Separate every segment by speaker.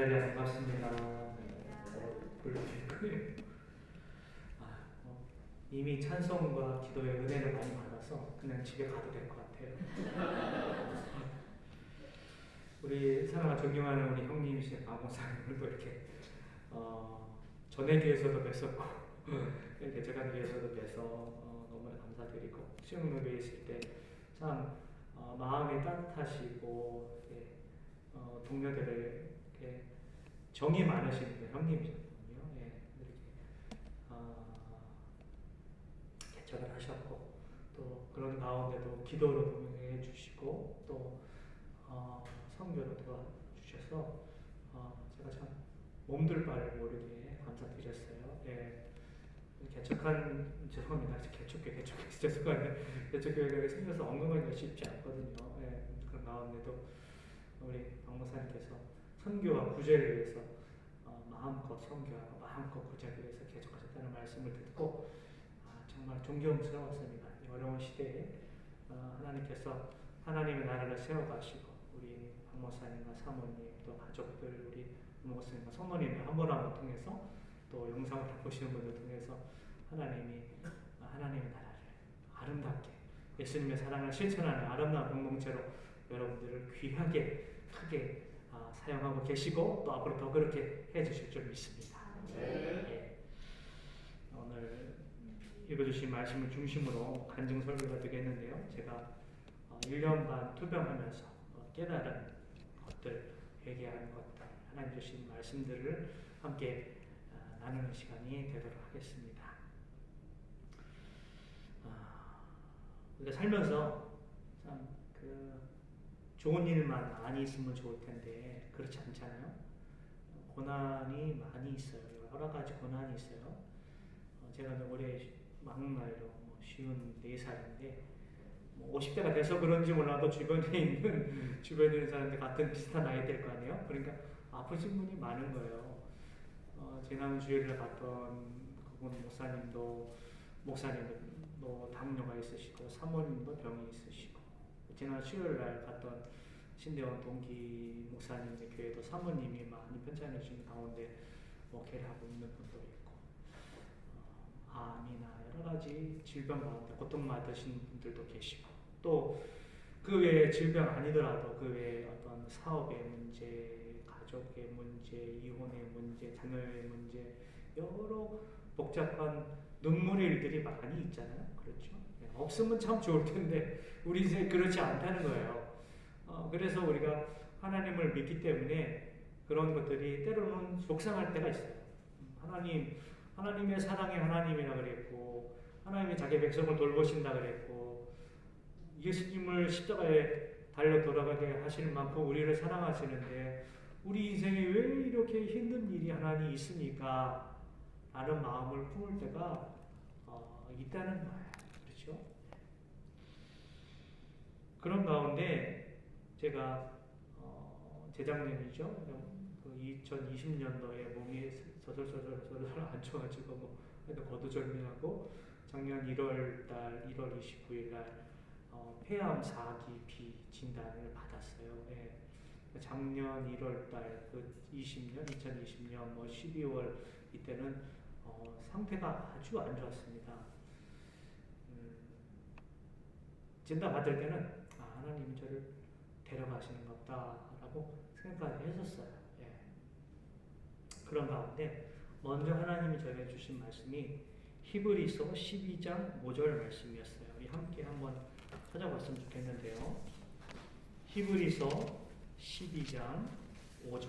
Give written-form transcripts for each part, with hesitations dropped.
Speaker 1: 할렐루야 반갑습니다. 불러주실 거예요. 이미 찬송과 기도의 은혜를 많이 받아서 그냥 집에 가도 될 것 같아요. 우리 사랑하는 존경하는 우리 형님이신 박목사님을 또 이렇게 전에 교회에서도 뵀었고 이렇게 제가 교회에서도 뵈서 너무 감사드리고 수영로교에 있을 때 참 마음이 따뜻하시고 동료들을 이렇게 정이 많으신 형님이셨거든요. 이렇게 개척을 하셨고 또 그런 가운데도 기도로 동행해 주시고 또 선교로 도와주셔서 제가 참 몸둘 바를 모르게 감사드렸어요. 개척한 죄송합니다. 개척교회가 생겨서 언급하기가 쉽지 않거든요. 그런 가운데도 우리 박목사님께서 선교와 구제를 위해서 마음껏 선교하고 마음껏 구제를 위해서 개척하셨다는 말씀을 듣고 정말 존경스러웠습니다. 이 어려운 시대에 하나님께서 하나님의 나라를 세워가시고 우리 박목사님과 사모님 또 가족들 우리 박목사님과 사모님의 한 번 한 번 통해서 또 영상을 다 보시는 분들 통해서 하나님이 하나님의 나라를 아름답게 예수님의 사랑을 실천하는 아름다운 공동체로 여러분들을 귀하게 크게 사용하고 계시고 또 앞으로 더 그렇게 해주실 줄 믿습니다. 오늘 읽어주신 말씀을 중심으로 간증 설교가 되겠는데요. 제가 1년 반 투병하면서 깨달은 것들, 회개하는 것들, 하나님 주신 말씀들을 함께 나누는 시간이 되도록 하겠습니다. 우리가 살면서 참 좋은 일만 많이 있으면 좋을 텐데 그렇지 않잖아요. 고난이 많이 있어요. 여러 가지 고난이 있어요. 제가 올해 막나이로 54살인데 50대가 돼서 그런지 몰라도 주변에 있는 사람들 같은 비슷한 나이 될 거 아니에요. 그러니까 아프신 분이 많은 거예요. 지난 주일에 봤던 그분 목사님도 당뇨가 있으시고 사모님도 병이 있으시고 지난 수요일날 갔던 신대원 동기 목사님의 교회도 사모님이 많이 편찮으신 가운데 목회를 하고 있는 분도 있고 암이나 여러 가지 질병 가운데 고통받으신 분들도 계시고 또 그 외에 질병 아니더라도 그 외에 어떤 사업의 문제, 가족의 문제, 이혼의 문제, 자녀의 문제 여러 복잡한 눈물의 일들이 많이 있잖아요. 그렇죠? 없으면 참 좋을 텐데 우리 인생이 그렇지 않다는 거예요. 그래서 우리가 하나님을 믿기 때문에 그런 것들이 때로는 속상할 때가 있어요. 하나님의 사랑의 하나님이라 그랬고 하나님이 자기 백성을 돌보신다 그랬고 예수님을 십자가에 달려 돌아가게 하시는 만큼 우리를 사랑하시는데 우리 인생에 왜 이렇게 힘든 일이 하나님 있습니까? 라는 마음을 품을 때가 있다는 거예요. 그렇죠? 그런 가운데 제가 재작년이죠. 2020년도에 몸이 서슬서슬 안 좋아지고 거두절미하고 작년 1월 29일 날 폐암 4기 B 진단을 받았어요. 작년 1월 달 2020년 12월 이때는 상태가 아주 안 좋았습니다. 진단 받을 때는 하나님이 저를 데려가시는가 보다라고 생각을 했었어요. 그런 가운데 먼저 하나님이 저에게 주신 말씀이 히브리서 12장 5절 말씀이었어요. 함께 한번 찾아봤으면 좋겠는데요. 히브리서 12장 5절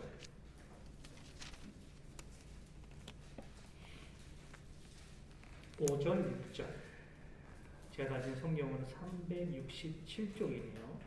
Speaker 1: 6절 제가 가진 성경은 367쪽이네요.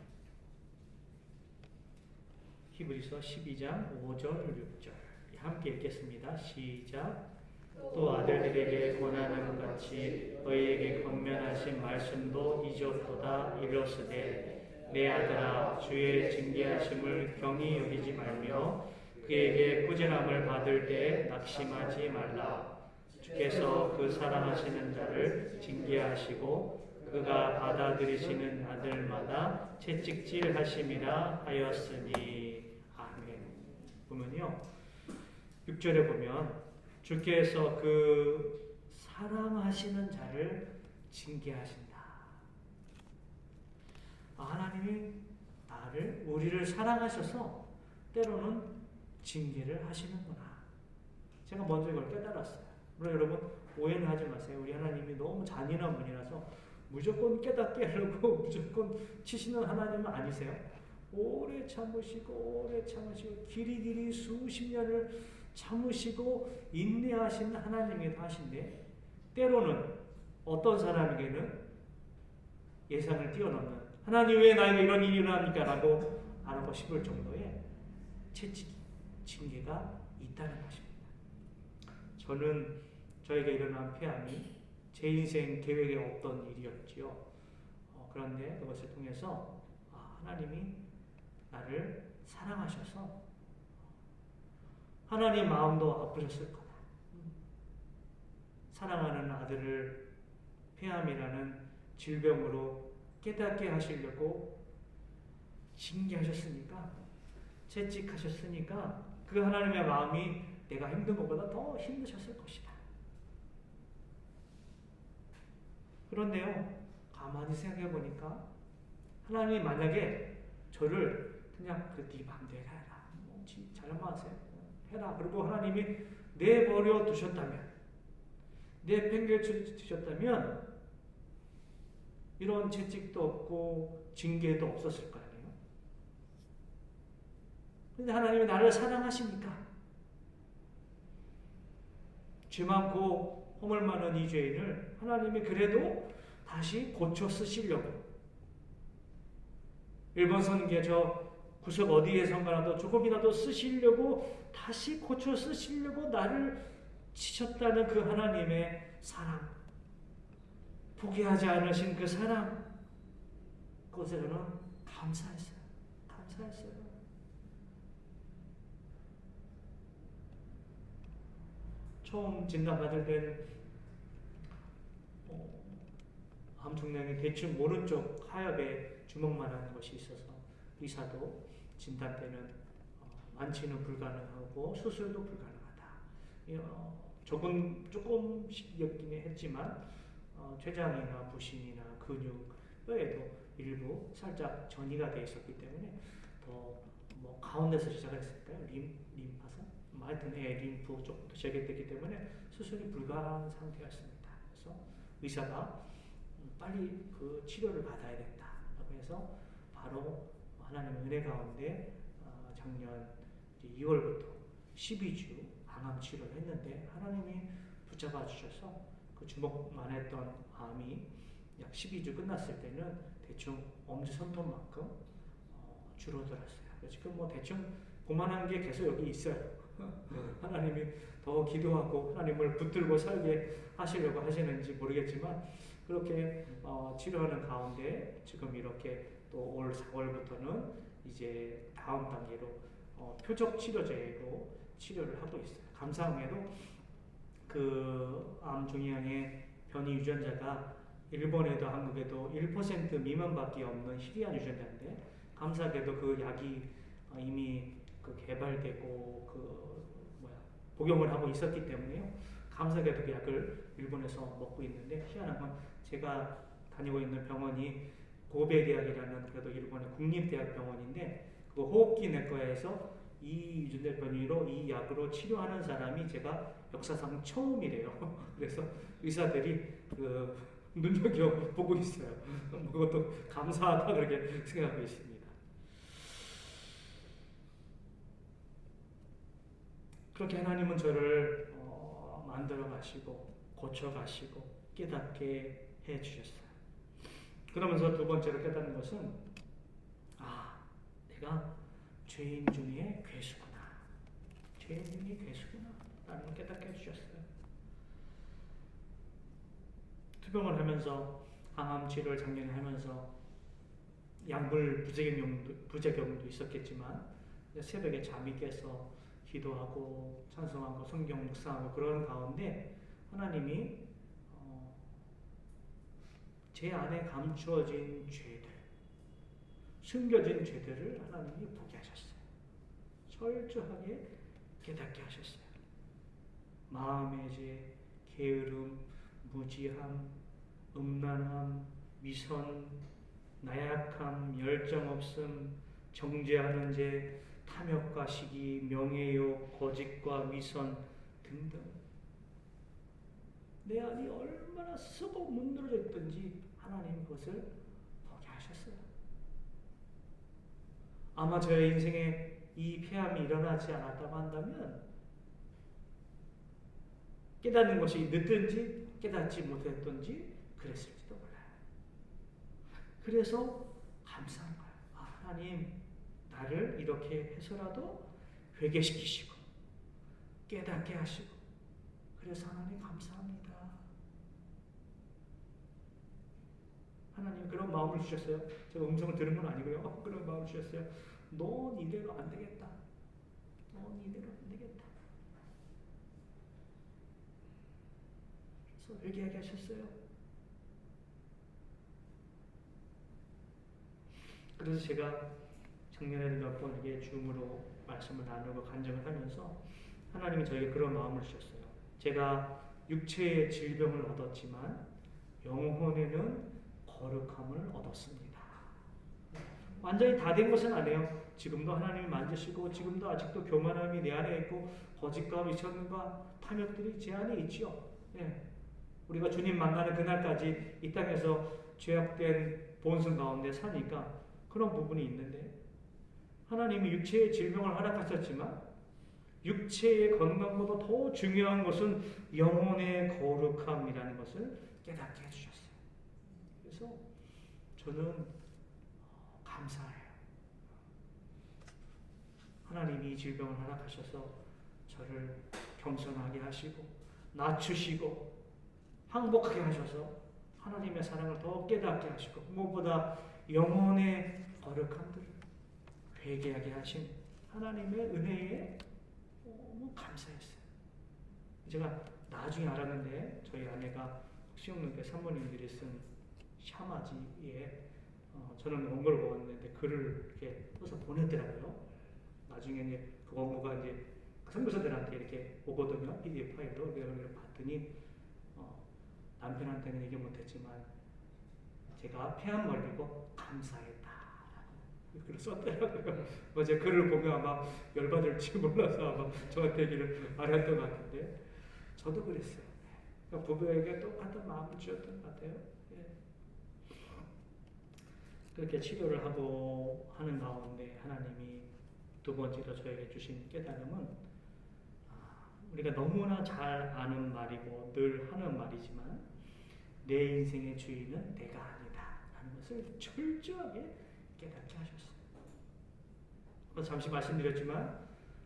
Speaker 1: 히브리서 12장 5절 6절 함께 읽겠습니다. 시작. 또 아들들에게 권하는 같이 너희에게 권면하신 말씀도 이전보다 이르렀으되 내 아들아 주의 징계하심을 경히 여기지 말며 그에게 꾸지람을 받을 때 낙심하지 말라. 주께서 그 사랑하시는 자를 징계하시고 그가 받아들이시는 아들마다 채찍질하심이라 하였으니. 아멘. 보면요. 6절에 보면 주께서 그 사랑하시는 자를 징계하신다. 하나님이 우리를 사랑하셔서 때로는 징계를 하시는구나. 제가 먼저 이걸 깨달았어요. 물론 여러분 오해는 하지 마세요. 우리 하나님이 너무 잔인한 분이라서 무조건 깨닫게 하려고 무조건 치시는 하나님은 아니세요. 오래 참으시고 길이 수십 년을 참으시고 인내하시는 하나님이기도 하신데, 때로는 어떤 사람에게는 예상을 뛰어넘는 하나님 왜 나에게 이런 일이 일어납니까? 라고 말하고 싶을 정도의 채찍, 징계가 있다는 것입니다. 저는 저에게 일어난 폐암이 제 인생 계획에 없던 일이었지요. 그런데 그것을 통해서 하나님이 나를 사랑하셔서 하나님 마음도 아프셨을 거다. 사랑하는 아들을 폐암이라는 질병으로 깨닫게 하시려고 징계하셨으니까, 채찍하셨으니까 그 하나님의 마음이 내가 힘든 것보다 더 힘드셨을 것이다. 그런데요, 가만히 생각해 보니까 하나님이 만약에 저를 그냥 네 맘대로 해라, 잘못하세요, 해라, 그리고 하나님이 내버려 두셨다면, 내팽개 주셨다면 이런 채찍도 없고 징계도 없었을 거 아니에요. 그런데 하나님이 나를 사랑하시니까 죄 많고 허물 많은 이 죄인을 하나님이 그래도 다시 고쳐 쓰시려고, 일본 선교 저 구석 어디에선가라도 조금이라도 쓰시려고, 다시 고쳐 쓰시려고 나를 치셨다는 그 하나님의 사랑, 포기하지 않으신 그 사랑, 그것에 저는 감사했어요. 처음 진단받을 때는 암 종양이 대충 오른쪽 하엽에 주먹만 하는 것이 있어서 의사도 진단 때는 완치는 불가능하고 수술도 불가능하다. 조금씩 엮이긴 했지만 췌장이나 부신이나 근육, 뼈에도 일부 살짝 전이가 되어 있었기 때문에 더 가운데서 시작했을까요? 림파선? 하여튼 림프 쪽부터 시작했기 때문에 수술이 불가한 상태였습니다. 그래서 의사가 빨리 그 치료를 받아야 된다라고 해서 바로 하나님의 은혜 가운데 작년 2월부터 12주 항암 치료를 했는데, 하나님이 붙잡아 주셔서 그 주먹만 했던 암이 약 12주 끝났을 때는 대충 엄지손톱만큼 줄어들었어요. 지금 대충 그만한 게 계속 여기 있어요. 하나님이 더 기도하고 하나님을 붙들고 살게 하시려고 하시는지 모르겠지만, 그렇게 치료하는 가운데 지금 이렇게 또 올 4월부터는 이제 다음 단계로 표적 치료제로 치료를 하고 있어요. 감사하게도 그 암 종양의 변이 유전자가 일본에도 한국에도 1% 미만밖에 없는 희귀한 유전자인데, 감사하게도 그 약이 이미 개발되고 복용을 하고 있었기 때문에요. 감사하게도 그 약을 일본에서 먹고 있는데, 희한한 건 제가 다니고 있는 병원이 고베 대학이라는 그래도 일본의 국립대학 병원인데, 그 호흡기 내과에서 이 유전자 변이로 이 약으로 치료하는 사람이 제가 역사상 처음이래요. 그래서 의사들이 눈여겨 보고 있어요. 그것도 감사하다 그렇게 생각하고 있습니다. 그렇게 하나님은 저를 만들어 가시고 고쳐 가시고 깨닫게 해 주셨어요. 그러면서 두 번째로 깨닫는 것은 내가 죄인 중에 괴수구나. 죄인 중에 괴수구나 라는 걸 깨닫게 해주셨어요. 투병을 하면서 항암 치료를 작년에 하면서 약물 부작용도 있었겠지만, 새벽에 잠이 깨서 기도하고 찬송하고 성경 묵상하고 그런 가운데 하나님이 제 안에 감추어진 죄들, 숨겨진 죄들을 하나님이 보게 하셨어요. 철저하게 깨닫게 하셨어요. 마음의 죄, 게으름, 무지함, 음란함, 위선, 나약함, 열정 없음, 정죄하는 죄, 탐욕과 시기, 명예욕, 거짓과 위선 등등. 내 안이 얼마나 썩어 문드러져 있든지 하나님 그것을 보게 하셨어요. 아마 저의 인생에 이 폐암이 일어나지 않았다고 한다면 깨닫는 것이 늦든지 깨닫지 못했든지 그랬을지도 몰라요. 그래서 감사한 거예요. 하나님 나를 이렇게 해서라도 회개시키시고 깨닫게 하시고, 그래서 하나님 감사합니다. 하나님 그런 마음을 주셨어요. 제가 음성을 들은 건 아니고요. 그런 마음을 주셨어요. 넌 이대로 안 되겠다. 넌 이대로 안 되겠다. 그래서 회개하게 하셨어요. 그래서 제가 작년에도 몇 번 이게 줌으로 말씀을 나누고 간증을 하면서 하나님이 저에게 그런 마음을 주셨어요. 제가 육체의 질병을 얻었지만 영혼에는 거룩함을 얻었습니다. 완전히 다 된 것은 아니에요. 지금도 하나님이 만지시고 지금도 아직도 교만함이 내 안에 있고 거짓과 위선과 탐욕들이 제 안에 있죠. 예. 우리가 주님 만나는 그날까지 이 땅에서 죄악된 본성 가운데 사니까 그런 부분이 있는데, 하나님이 육체의 질병을 허락하셨지만 육체의 건강보다 더 중요한 것은 영혼의 거룩함이라는 것을 깨닫게 해주셨어요. 그래서 저는 감사해요. 하나님이 이 질병을 허락하셔서 저를 겸손하게 하시고 낮추시고 항복하게 하셔서 하나님의 사랑을 더 깨닫게 하시고 무엇보다 영혼의 거룩함들을 회개하게 하신 하나님의 은혜에 너무 감사했어요. 제가 나중에 알았는데 저희 아내가 수영농회 사모님들이 쓴 샤마지에 저는 원고를 보았는데 글을 이렇게 써서 보냈더라고요. 나중에 이제 그 원고가 이제 선교사들한테 이렇게 오거든요. PDF 파일로. 내가 그걸 봤더니 남편한테는 얘기 못했지만 제가 폐암 걸리고 감사했다라고 글을 썼더라고요. 제 글을 보면 아마 열받을지 몰라서 아마 저한테 얘기를 안 했던 것 같은데 저도 그랬어요. 그러니까 부부에게 똑같은 마음을 주셨던 것 같아요. 예. 그렇게 치료를 하고 하는 가운데 하나님이 두 번째로 저에게 주신 깨달음은 우리가 너무나 잘 아는 말이고 늘 하는 말이지만 내 인생의 주인은 내가 아니다 라는 것을 철저하게 깨닫게 하셨어요. 잠시 말씀드렸지만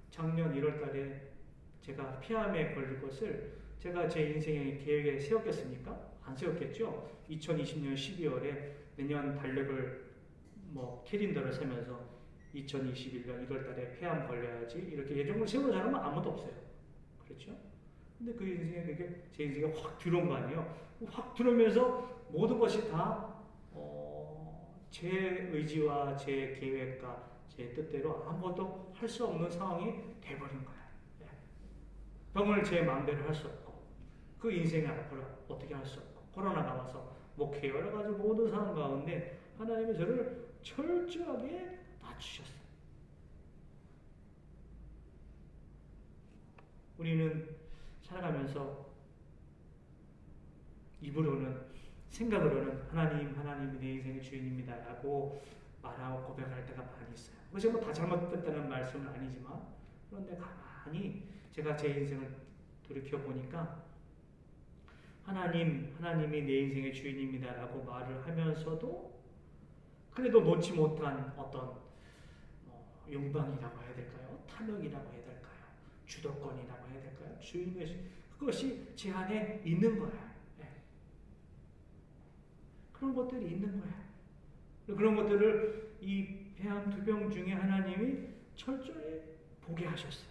Speaker 1: 작년 1월 달에 제가 폐암에 걸릴 것을 제가 제 인생의 계획에 세웠겠습니까? 안 세웠겠죠. 2020년 12월에 내년 달력을 캘린더를 세면서 2021년 1월 달에 폐암 걸려야지 이렇게 예정을 세우는 사람은 아무도 없어요. 그렇죠? 근데 그 인생에 그게 제 인생에 확 들어온 거 아니에요. 확 들어오면서 모든 것이 다 제 의지와 제 계획과 제 뜻대로 아무것도 할 수 없는 상황이 돼버린 거예요. 병을 제 마음대로 할 수 없고 그 인생을 앞으로 어떻게 할 수 없고 코로나가 와서 목회 여러 가지 모든 상황 가운데 하나님이 저를 철저하게 낮추셨어요. 우리는 살아가면서 입으로는 생각으로는 하나님이 내 인생의 주인입니다 라고 말하고 고백할 때가 많이 있어요. 그것이 다 잘못됐다는 말씀은 아니지만 그런데 가만히 제가 제 인생을 돌이켜보니까 하나님이 내 인생의 주인입니다 라고 말을 하면서도 그래도 놓지 못한 어떤 욕망이라고 해야 될까요? 탐욕이라고 해야 될까요? 주도권이라고 해야 될까요? 주인의식, 그것이 제 안에 있는 거예요. 그런 것들이 있는 거야. 그런 것들을 이 폐암 두 병 중에 하나님이 철저히 보게 하셨어요.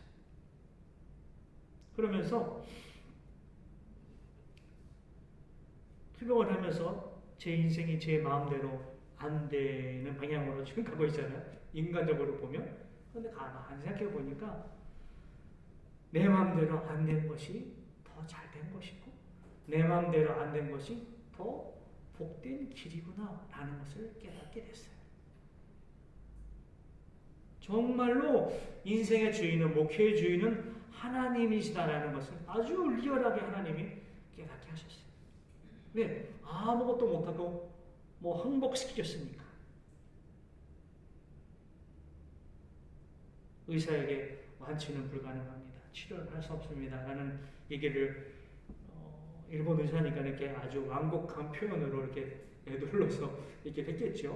Speaker 1: 그러면서 투병을 하면서 제 인생이 제 마음대로 안 되는 방향으로 지금 가고 있잖아요. 인간적으로 보면 근데 가만히 생각해 보니까 내 마음대로 안 된 것이 더 잘 된 것이고 내 마음대로 안 된 것이 더 복된 길이구나 라는 것을 깨닫게 됐어요. 정말로 인생의 주인은, 목회의 주인은 하나님이시다라는 것을 아주 리얼하게 하나님이 깨닫게 하셨어요. 왜? 아무것도 못하고 뭐 항복시키셨으니까. 의사에게 완치는 불가능합니다. 치료를 할 수 없습니다. 라는 얘기를 일본 의사니까 이렇게 아주 완곡한 표현으로 이렇게 애둘러서 얘기를 했겠죠.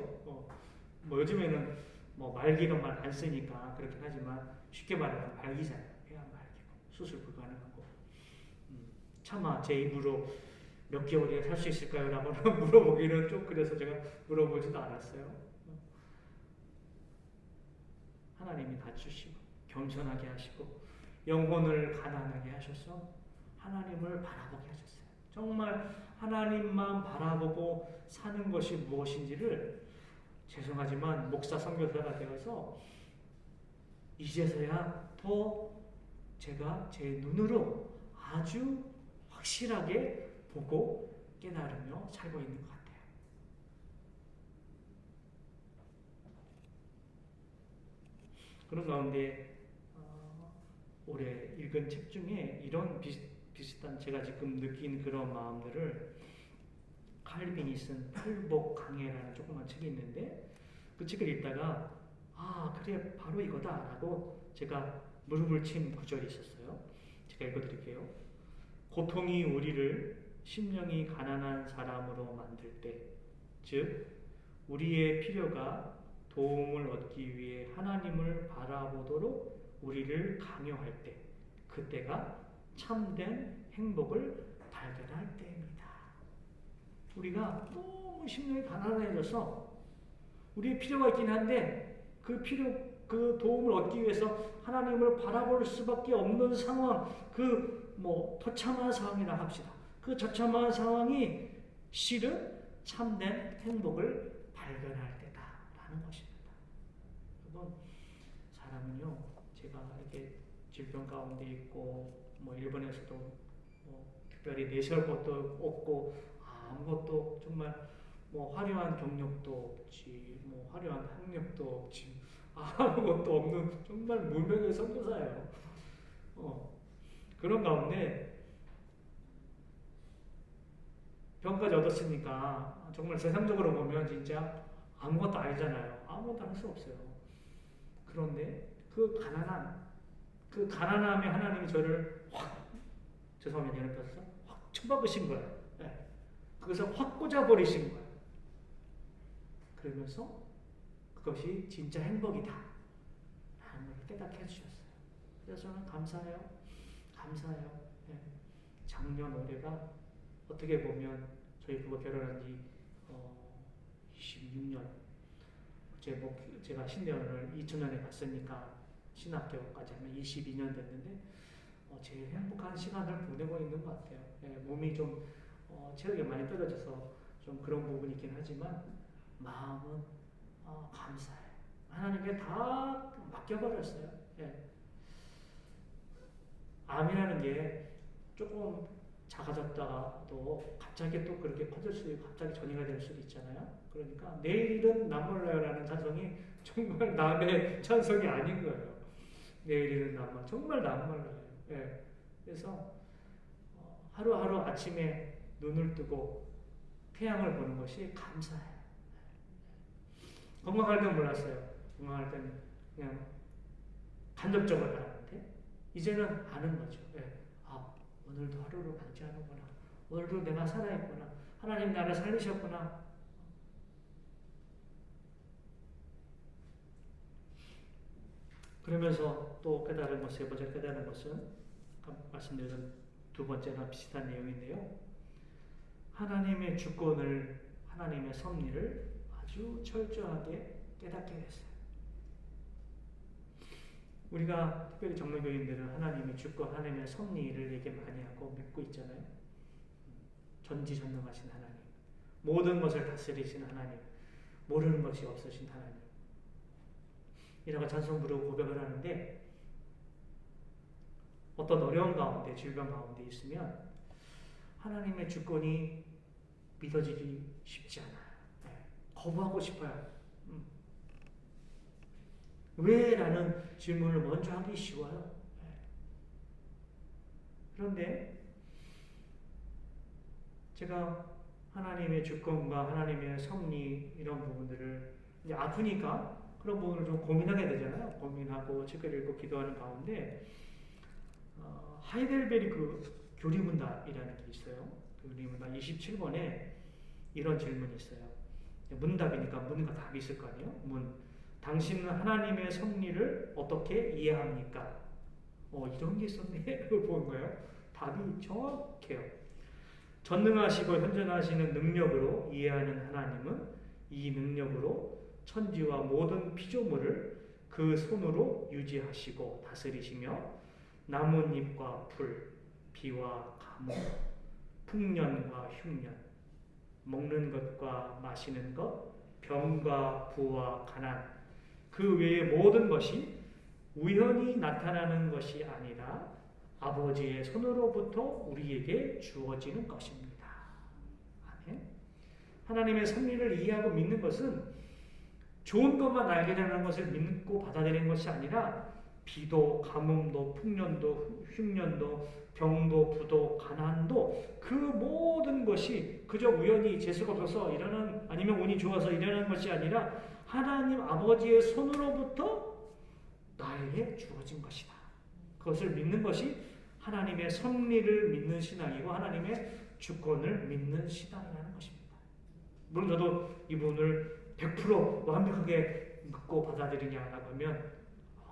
Speaker 1: 뭐 요즘에는 뭐 말기로 말 안 쓰니까 그렇긴 하지만 쉽게 말하면 말기잖아요. 폐암 말기고 수술 불가능하고. 차마 제 입으로 몇 개월이나 살 수 있을까요? 라고 물어보기는 좀 그래서 제가 물어보지도 않았어요. 하나님이 갖추시고 겸손하게 하시고 영혼을 가난하게 하셔서 하나님을 바라보게 하셨어요. 정말 하나님만 바라보고 사는 것이 무엇인지를 죄송하지만 목사 선교사가 되어서 이제서야 더 제가 제 눈으로 아주 확실하게 보고 깨달으며 살고 있는 것 같아요. 그런 가운데 올해 읽은 책 중에 이런 비슷한 제가 지금 느낀 그런 마음들을 칼빈이 쓴 풀복 강해라는 조그만 책이 있는데 그 책을 읽다가 그래 바로 이거다 라고 제가 무릎을 친 구절이 있었어요. 제가 읽어드릴게요. 고통이 우리를 심령이 가난한 사람으로 만들 때, 즉 우리의 필요가 도움을 얻기 위해 하나님을 바라보도록 우리를 강요할 때, 그때가 참된 행복을 발견할 때입니다. 우리가 너무 심령이 가난해져서 우리의 필요가 있긴 한데 그 도움을 얻기 위해서 하나님을 바라볼 수밖에 없는 상황, 처참한 상황이라 합시다. 그 처참한 상황이 실은 참된 행복을 발견할 때다라는 것입니다. 여러분, 사람은요, 제가 이렇게 질병 가운데 있고, 일본에서도 특별히 내세울 것도 없고, 아무것도 정말 화려한 경력도 없지, 화려한 학력도 없지, 아무것도 없는 정말 무명의 선교사예요. 그런 가운데 병까지 얻었으니까 정말 세상적으로 보면 진짜 아무것도 아니잖아요. 아무것도 할 수 없어요. 그런데 그 가난함에 하나님이 저를 죄송합니다. 연합해서 확 쳐박으신 거예요. 네. 그것을 확 꽂아버리신 거예요. 그러면서 그것이 진짜 행복이다 라는 걸 깨닫게 해주셨어요. 그래서 저는 감사해요. 네. 작년 올해가 어떻게 보면 저희 부부 결혼한 지 26년, 제가 신대원을 2000년에 갔으니까 신학교까지 하면 22년 됐는데 제일 행복한 시간을 보내고 있는 것 같아요. 몸이 좀 체력이 많이 떨어져서 좀 그런 부분이 있긴 하지만 마음은 감사해요. 하나님께 다 맡겨버렸어요. 암이라는 게 조금 작아졌다가도 갑자기 또 그렇게 커질 수도 있고 갑자기 전이가 될 수도 있잖아요. 그러니까 내일은 남 몰라요라는 찬송이 정말 남의 찬송이 아닌 거예요. 내일은 정말 남 몰라요. 그래서 하루하루 아침에 눈을 뜨고 태양을 보는 것이 감사해요. 건강할 땐 몰랐어요. 건강할 땐 그냥 간접적으로 알았는데 이제는 아는 거죠. 오늘도 하루를 맞이하는구나. 오늘도 내가 살아있구나. 하나님 나를 살리셨구나. 그러면서 또 깨달은 것, 세 번째 깨달은 것은 말씀드린 두 번째나 비슷한 내용인데요. 하나님의 주권을, 하나님의 섭리를 아주 철저하게 깨닫게 됐어요. 우리가 특별히 정로교인들은 하나님의 주권, 하나님의 섭리를 되게 많이 하고 믿고 있잖아요. 전지전능하신 하나님, 모든 것을 다스리신 하나님, 모르는 것이 없으신 하나님. 이라고 찬송 부르고 고백을 하는데 어떤 어려운 가운데 질병 가운데 있으면 하나님의 주권이 믿어지기 쉽지 않아요. 네. 거부하고 싶어요. 왜? 라는 질문을 먼저 하기 쉬워요. 네. 그런데 제가 하나님의 주권과 하나님의 섭리 이런 부분들을 이제 아프니까 그런 부분을 좀 고민하게 되잖아요. 고민하고 책을 읽고 기도하는 가운데 하이델베르크 교리문답이라는 게 있어요. 교리문답 27번에 이런 질문이 있어요. 문답이니까 문과 답이 있을 거 아니에요. 문. 당신은 하나님의 섭리를 어떻게 이해합니까? 이런 게 있었네. 그걸 본 거예요. 답이 정확해요. 전능하시고 현존하시는 능력으로 이해하는 하나님은 이 능력으로 천지와 모든 피조물을 그 손으로 유지하시고 다스리시며 나뭇잎과 풀, 비와 가뭄, 풍년과 흉년, 먹는 것과 마시는 것, 병과 부와 가난, 그 외의 모든 것이 우연히 나타나는 것이 아니라 아버지의 손으로부터 우리에게 주어지는 것입니다. 아멘. 하나님의 섭리를 이해하고 믿는 것은 좋은 것만 알게 되는 것을 믿고 받아들이는 것이 아니라 비도, 가뭄도, 풍년도, 흉년도, 병도, 부도, 가난도 그 모든 것이 그저 우연히 재수가 없어서 일어나는 아니면 운이 좋아서 일어나는 것이 아니라 하나님 아버지의 손으로부터 나에게 주어진 것이다. 그것을 믿는 것이 하나님의 섭리를 믿는 신앙이고 하나님의 주권을 믿는 신앙이라는 것입니다. 물론 저도 이 부분을 100% 완벽하게 믿고 받아들이냐라고 하면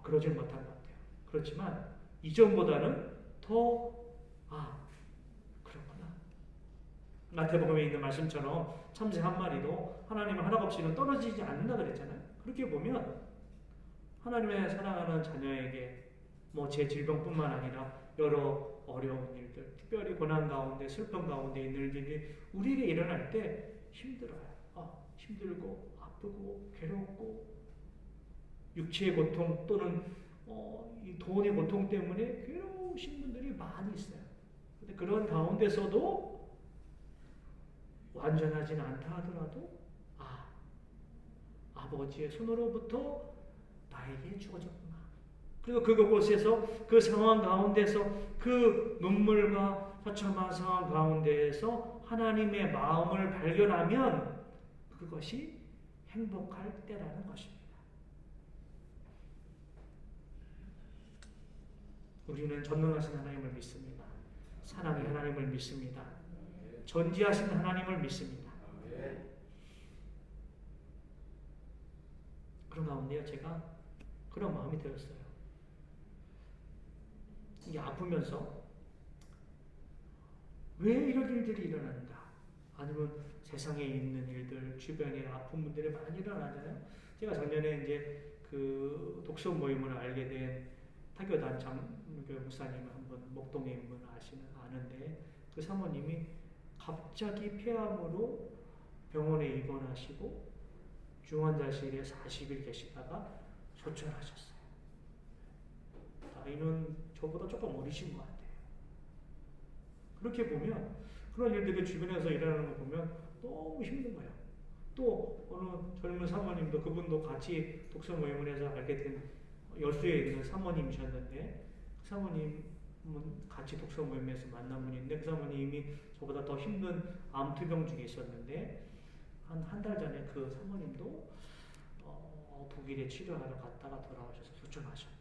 Speaker 1: 그러질 못한 것 같아요. 그렇지만 이전보다는 더 그렇구나. 마태복음에 있는 말씀처럼 참새 한 마리도 하나님의 허락 없이는 떨어지지 않는다 그랬잖아요. 그렇게 보면 하나님의 사랑하는 자녀에게 제 질병뿐만 아니라 여러 어려운 일들, 특별히 고난 가운데 슬픔 가운데 있는 일들이 우리에게 일어날 때 힘들어요. 힘들고 아프고 괴롭고 육체의 고통 또는 이 돈의 고통 때문에 괴로우신 분들이 많이 있어요. 근데 그런 가운데서도 완전하지는 않다 하더라도 아버지의 손으로부터 나에게 주어졌구나. 그리고 그곳에서 그 상황 가운데서 그 눈물과 처참한 상황 가운데에서 하나님의 마음을 발견하면 그것이 행복할 때라는 것입니다. 우리는 전능하신 하나님을 믿습니다. 사랑의 하나님을 믿습니다. 전지하신 하나님을 믿습니다. 그런 가운데요, 제가 그런 마음이 들었어요. 이게 아프면서 왜 이런 일들이 일어난다? 아니면 세상에 있는 일들, 주변에 아픈 분들이 많이 일어나잖아요. 제가 작년에 이제 그 독서 모임을 알게 된 타교단 장교 목사님을 한번 목동에 있는 분 아는데 그 사모님이 갑자기 폐암으로 병원에 입원하시고 중환자실에 40일 계시다가 소천하셨어요. 나이는 저보다 조금 어리신 것 같아요. 그렇게 보면 그런 일들이 주변에서 일어나는 거 보면 너무 힘든 거예요. 또 어느 젊은 사모님도 그분도 같이 독서 모임을 해서 알게 된 여수에 있는 사모님이셨는데 그 사모님은 같이 독서 모임에서 만난 분인데 그 사모님이 저보다 더 힘든 암투병 중에 있었는데 한 달 전에 그 사모님도 독일에 치료하러 갔다가 돌아오셔서 소천하셨대요.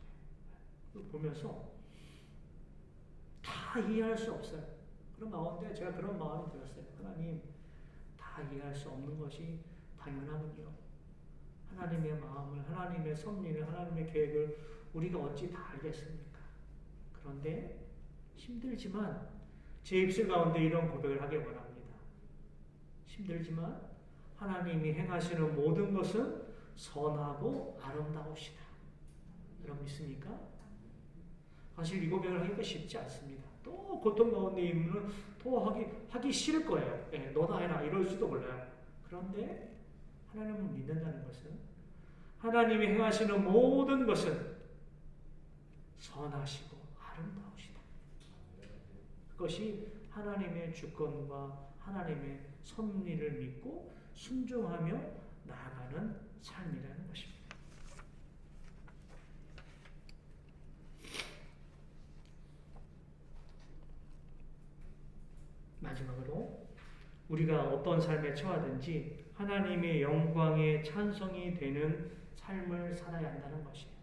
Speaker 1: 보면서 다 이해할 수 없어요. 그런 가운데 제가 그런 마음이 들었어요. 하나님, 다 이해할 수 없는 것이 당연하군요. 하나님의 마음을, 하나님의 섭리를, 하나님의 계획을 우리가 어찌 다 알겠습니까? 그런데 힘들지만 제 입술 가운데 이런 고백을 하기 원합니다. 힘들지만 하나님이 행하시는 모든 것은 선하고 아름다우시다. 여러분 믿습니까? 사실 이 고백을 하기가 쉽지 않습니다. 또 고통 가운데 있는 또 하기 싫을 거예요. 너다 해라 이럴 수도 몰라요. 그런데 하나님을 믿는다는 것은 하나님이 행하시는 모든 것은 선하시고 아름다우시다. 그것이 하나님의 주권과 하나님의 섭리를 믿고 순종하며 나아가는 삶이라는 것입니다. 마지막으로 우리가 어떤 삶에 처하든지 하나님의 영광에 찬송이 되는 삶을 살아야 한다는 것이에요.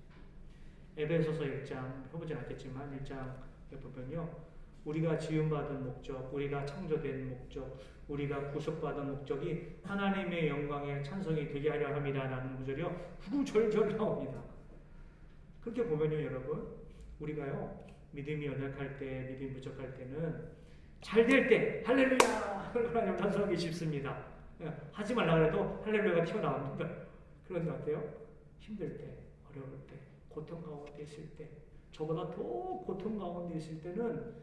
Speaker 1: 에베소서 1장 해보진 않겠지만 1장에 보면요, 우리가 지음받은 목적, 우리가 창조된 목적, 우리가 구속받은 목적이 하나님의 영광에 찬송이 되게 하려 함이라는 구절이요 구구절절 나옵니다. 그렇게 보면요 여러분, 우리가요 믿음이 연약할 때, 믿음이 부족할 때는 잘 될 때 할렐루야 하나님 찬송하기 쉽습니다. 하지 말라 그래도 할렐루야가 튀어나옵니다. 그런데 어때요? 힘들 때, 어려울 때, 고통 가운데 있을 때, 저보다 더 고통 가운데 있을 때는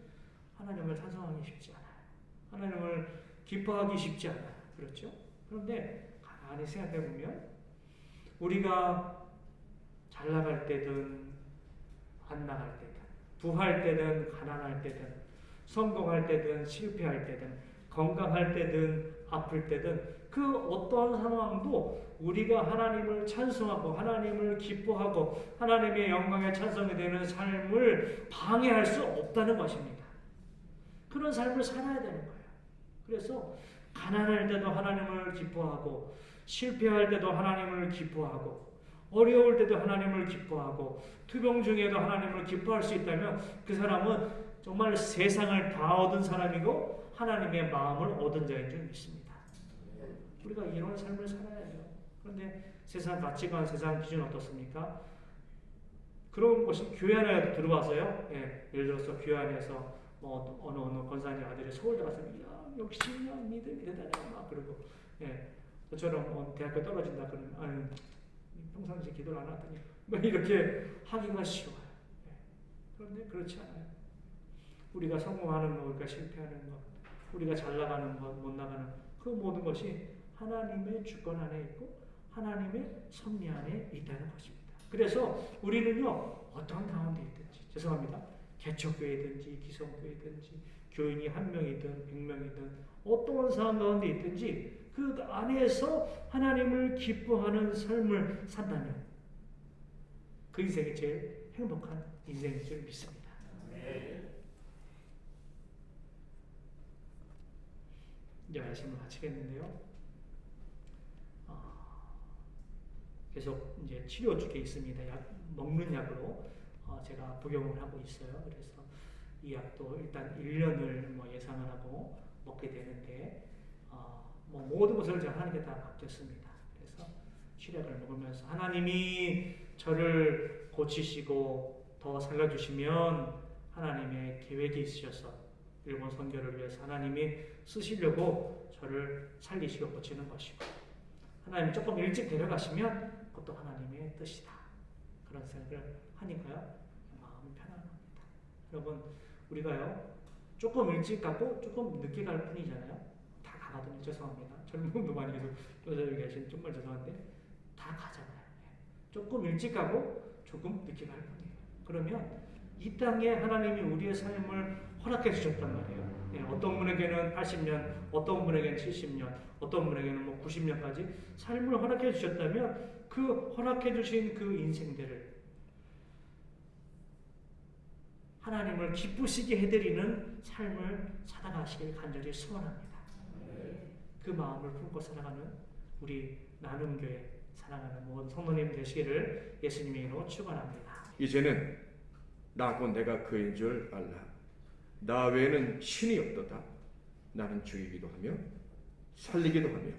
Speaker 1: 하나님을 찬송하기 쉽지 않아요. 하나님을 기뻐하기 쉽지 않아요. 그렇죠? 그런데 가만히 생각해 보면 우리가 잘 나갈 때든 안 나갈 때든, 부할 때든 가난할 때든, 성공할 때든 실패할 때든, 건강할 때든 아플 때든 그 어떠한 상황도 우리가 하나님을 찬송하고 하나님을 기뻐하고 하나님의 영광에 찬송이 되는 삶을 방해할 수 없다는 것입니다. 그런 삶을 살아야 되는 거예요. 그래서 가난할 때도 하나님을 기뻐하고 실패할 때도 하나님을 기뻐하고 어려울 때도 하나님을 기뻐하고 투병 중에도 하나님을 기뻐할 수 있다면 그 사람은 정말 세상을 다 얻은 사람이고 하나님의 마음을 얻은 자인 줄 믿습니다. 우리가 이런 삶을 살아야죠. 그런데 세상 가치관, 세상 기준 어떻습니까? 그런 것이 교회 안에 들어와서요. 예를 들어서 교회 안에서 어느 권사님 아들이 서울대 가서 야 역시 믿음이 대단해 막 그러고 저처럼 대학교 떨어진다 그러면 평상시 기도를 안 하더니 뭐 이렇게 하기가 쉬워요. 그런데 그렇지 않아요. 우리가 성공하는 것, 우리가 실패하는 것, 우리가 잘 나가는 것, 못 나가는 그 모든 것이 하나님의 주권 안에 있고 하나님의 섭리 안에 있다는 것입니다. 그래서 우리는요 어떤 가운데 있든지, 죄송합니다, 개척교회든지 기성교회든지 교인이 1명이든 100명이든 어떤 상황 가운데 있든지 그 안에서 하나님을 기뻐하는 삶을 산다면 그 인생이 제일 행복한 인생인 줄 믿습니다. 이제 말씀을 마치겠는데요. 계속 이제 치료 중에 있습니다. 먹는 약으로 제가 복용을 하고 있어요. 그래서 이 약도 일단 1년을 예상을 하고 먹게 되는데 모든 것을 제가 하나님께 다 맡겼습니다. 그래서 치료약을 먹으면서 하나님이 저를 고치시고 더 살려주시면 하나님의 계획이 있으셔서 일본 선교를 위해서 하나님이 쓰시려고 저를 살리시고 고치는 것이고 하나님이 조금 일찍 데려가시면 그것도 하나님의 뜻이다. 그런 생각을 하니까요 마음이 편안합니다. 여러분 우리가요 조금 일찍 가고 조금 늦게 갈 뿐이잖아요. 다 가거든요. 죄송합니다. 젊은 분도 많이 계속 여기 계신 정말 죄송한데 다 가잖아요. 조금 일찍 가고 조금 늦게 갈 뿐이에요. 그러면 이 땅에 하나님이 우리의 삶을 허락해 주셨단 말이에요. 어떤 분에게는 80년, 어떤 분에게는 70년, 어떤 분에게는 90년까지 삶을 허락해 주셨다면 그 허락해 주신 그 인생들을 하나님을 기쁘시게 해드리는 삶을 살아가시길 간절히 소원합니다. 그 마음을 품고 살아가는 우리 나눔교회 사랑하는 모든 성도님 되시기를 예수님의 이름으로 축원합니다.
Speaker 2: 이제는 나고 내가 그인 줄 알라. 나 외에는 신이 없도다. 나는 죽이기도 하며 살리기도 하며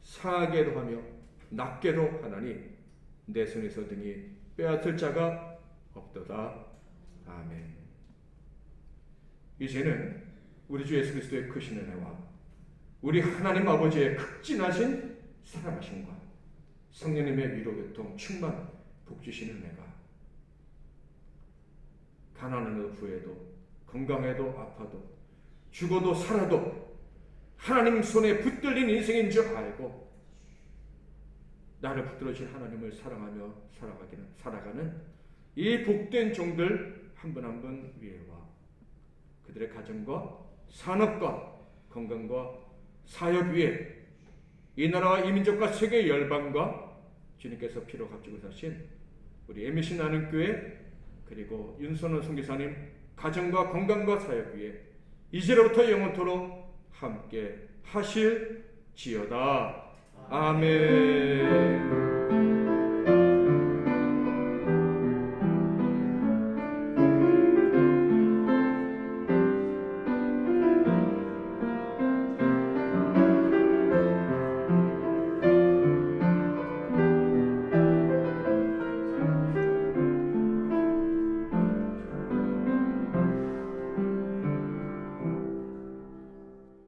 Speaker 2: 상하게도 하며 낫게도 하나니 내 손에서 등이 빼앗을 자가 없도다. 아멘. 이제는 우리 주 예수 그리스도의 크신 은혜와 우리 하나님 아버지의 극진하신 사랑하심과 성령님의 위로 교통 충만 복주시는 은혜가 가난한 후에도 건강해도 아파도 죽어도 살아도 하나님 손에 붙들린 인생인 줄 알고 나를 붙들어주신 하나님을 사랑하며 살아가는 이 복된 종들 한 분 한 분 위에와 그들의 가정과 산업과 건강과 사역 위에 이 나라와 이 민족과 세계 열방과 주님께서 피로 값지고 사신 우리 MBC 나눔교회 그리고 윤선호 선교사님 가정과 건강과 사역 위에 이제로부터 영원토록 함께 하실지어다. 아멘.